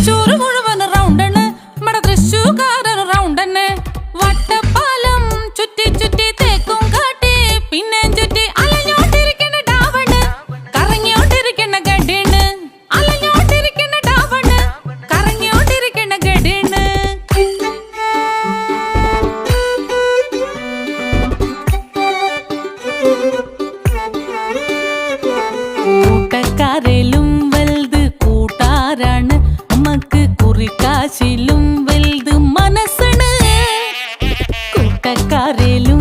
തൃശ്ശൂർ മുഴുവൻ റൗണ്ടണ് മട തൃശ്ശൂർക്കാരൻ റൗണ്ടന്നെ വട്ടപ്പാലം ചുറ്റി ചുറ്റി തേക്കും കാട്ടി പിന്നെ ചുറ്റി അലഞ്ഞോണ്ടിരിക്കണ ഡാവണ് കറങ്ങിയോണ്ടിരിക്കണ ഗഡിണ് അലഞ്ഞോണ്ടിരിക്കണ ഡാവണ് കറങ്ങിയോണ്ടിരിക്കണ ഗഡിണ് കൂട്ടക്കാരിലും വലുത് കൂട്ടാരാണ് നമുക്ക് കുറിക്കാശിലും വലുത് മനസ്സാണ് കൂട്ടക്കാരിലും